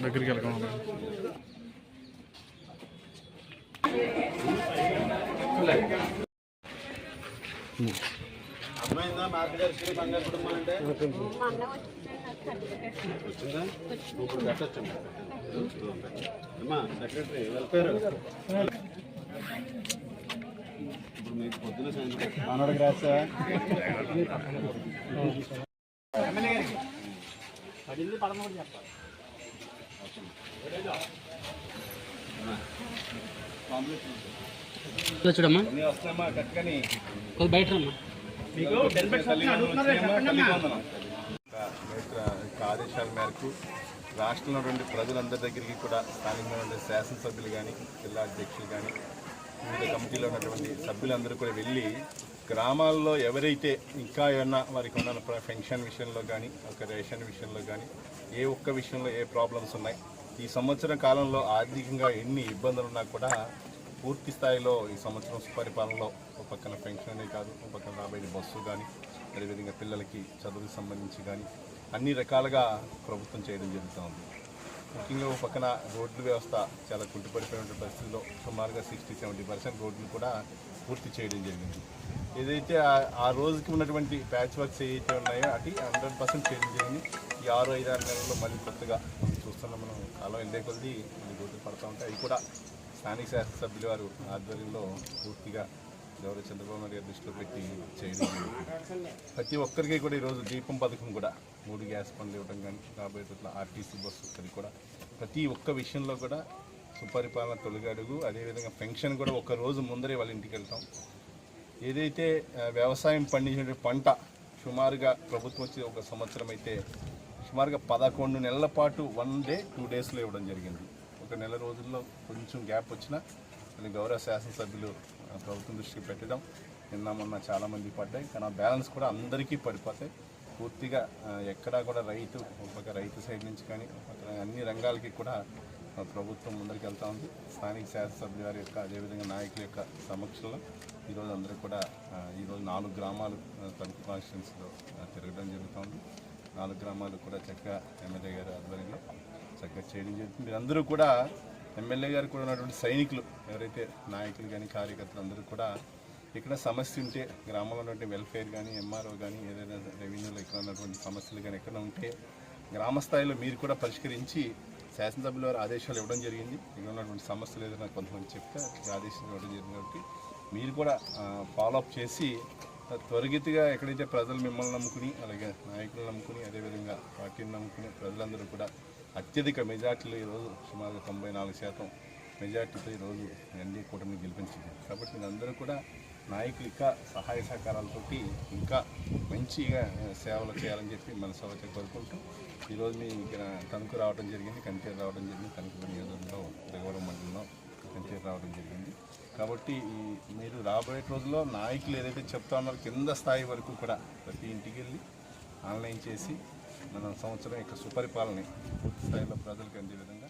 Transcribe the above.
దగ్గరికి వెళ్ళడం అమ్మాయిందా మార్గదర్శి బంగారు కుటుంబం అంటే వచ్చిందా ఇప్పుడు కట్టచ్చు అమ్మా సెక్రటరీ వెల్ఫేర్ ఇప్పుడు మీకు పొద్దున సాయంత్రం కానోడికి రాసా పడింది 13 చెప్పాలి చూడమ్మా వస్తామా కట్టుకని బయట రమ్మా ఆదేశాల మేరకు రాష్ట్రంలో నుండి ప్రజలందరి దగ్గరికి కూడా స్థానికమైన శాసనసభ్యులు కానీ జిల్లా అధ్యక్షులు కానీ వివిధ కమిటీలో ఉన్నటువంటి సభ్యులందరూ కూడా వెళ్ళి గ్రామాల్లో ఎవరైతే ఇంకా ఏమన్నా వారికి ఉన్న పెన్షన్ విషయంలో కానీ ఒక రేషన్ విషయంలో కానీ ఏ ఒక్క విషయంలో ఏ ప్రాబ్లమ్స్ ఉన్నాయి ఈ సంవత్సరం కాలంలో ఆర్థికంగా ఎన్ని ఇబ్బందులు ఉన్నా కూడా పూర్తి స్థాయిలో ఈ సంవత్సరం సుపరిపాలనలో ఒక పక్కన పెన్షన్ అనే కాదు ఒక పక్కన రాబోయే బస్సు కానీ అదేవిధంగా పిల్లలకి చదువుకు సంబంధించి కానీ అన్ని రకాలుగా ప్రభుత్వం చేయడం జరుగుతూ ఉంది. ముఖ్యంగా ఒక పక్కన రోడ్ల వ్యవస్థ చాలా కుంటుపడిపోయిన పరిస్థితుల్లో సుమారుగా 60-70% రోడ్లు కూడా పూర్తి చేయడం జరిగింది. ఏదైతే ఆ రోజుకి ఉన్నటువంటి ప్యాచ్ వర్క్స్ ఏవైతే ఉన్నాయో అది 100% చేయడం జరిగింది. ఈ 6-5 నెలల్లో మళ్ళీ కొత్తగా చూస్తున్నాం మనం కాలం ఎండే కొద్ది రోడ్లు పడుతూ ఉంటాయి. అవి కూడా స్థానిక శాసనసభ్యుల వారు ఆధ్వర్యంలో పూర్తిగా గౌరవ చంద్రబాబు నాయుడు గారి దృష్టిలో పెట్టి చేయడం ప్రతి ఒక్కరికి కూడా ఈరోజు దీపం పథకం కూడా 3 గ్యాస్ పనులు ఇవ్వడం కానీ రాబోయేట్ల ఆర్టీసీ బస్సు అది కూడా ప్రతి ఒక్క విషయంలో కూడా సుపరిపాలన తొలిగడుగు. అదేవిధంగా పెన్షన్ కూడా ఒక రోజు ముందరే వాళ్ళ ఇంటికి వెళ్తాం. ఏదైతే వ్యవసాయం పండించిన పంట సుమారుగా ప్రభుత్వం వచ్చి ఒక సంవత్సరం అయితే సుమారుగా 11 నెలల పాటు 1 డే 2 డేస్లో ఇవ్వడం జరిగింది. ఒక నెల రోజుల్లో కొంచెం గ్యాప్ వచ్చినా అది గౌరవ శాసనసభ్యులు ప్రభుత్వం దృష్టికి పెట్టడం నిన్న మొన్న చాలామంది పడ్డాయి. కానీ ఆ బ్యాలెన్స్ కూడా అందరికీ పడిపోతాయి. పూర్తిగా ఎక్కడా కూడా ఒక రైతు సైడ్ నుంచి కానీ అన్ని రంగాలకి కూడా ప్రభుత్వం ముందరికి వెళ్తూ ఉంది. స్థానిక శాసనసభ్యుల వారి యొక్క అదేవిధంగా నాయకుల యొక్క సమక్షంలో ఈరోజు అందరూ కూడా ఈరోజు 4 గ్రామాలు తణుకు కాన్స్టిట్యున్సీలో తిరగడం జరుగుతుంది. 4 గ్రామాలు కూడా చక్కగా ఎమ్మెల్యే గారి ఆధ్వర్యంలో చక్కగా చేయడం జరుగుతుంది. మీరందరూ కూడా ఎమ్మెల్యే గారు కూడా ఉన్నటువంటి సైనికులు ఎవరైతే నాయకులు కానీ కార్యకర్తలు అందరూ కూడా ఇక్కడ సమస్య ఉంటే గ్రామంలో ఉన్నటువంటి వెల్ఫేర్ కానీ ఎంఆర్ఓ కానీ ఏదైనా రెవెన్యూలో ఇక్కడ ఉన్నటువంటి సమస్యలు కానీ ఎక్కడ ఉంటే గ్రామ స్థాయిలో మీరు కూడా పరిష్కరించి శాసనసభ్యుల వారు ఆదేశాలు ఇవ్వడం జరిగింది. ఇక్కడ ఉన్నటువంటి సమస్యలు ఏదైనా కొంతమంది చెప్తే ఆదేశాలు ఇవ్వడం జరిగింది. కాబట్టి మీరు కూడా ఫాలోఅప్ చేసి త్వరితగా ఎక్కడైతే ప్రజలు మిమ్మల్ని నమ్ముకుని అలాగే నాయకులు నమ్ముకుని అదేవిధంగా పార్టీని నమ్ముకుని ప్రజలందరూ కూడా అత్యధిక మెజార్టీలో ఈరోజు సుమారు 94% మెజార్టీతో ఈరోజు ఎన్డీఏ కూటమిని గెలిపించింది. కాబట్టి మీరందరూ కూడా నాయకులు ఇంకా సహాయ సహకారాలతోటి ఇంకా మంచిగా సేవలు చేయాలని చెప్పి మనసావైతే కోరుకుంటూ ఈరోజు మీ ఇక్కడ తణుకు రావడం జరిగింది, కంచేరు రావడం జరిగింది. తణుకు నియోజకవర్గంలో రేగవరం మండలంలో కంచేరు రావడం జరిగింది. కాబట్టి మీరు రాబోయే రోజుల్లో నాయకులు ఏదైతే చెప్తా ఉన్నారో కింద స్థాయి వరకు కూడా ప్రతి ఇంటికి వెళ్ళి ఆన్లైన్ చేసి మన సంవత్సరం యొక్క సుపరిపాలన పూర్తి స్థాయిలో ప్రజలకు అందే విధంగా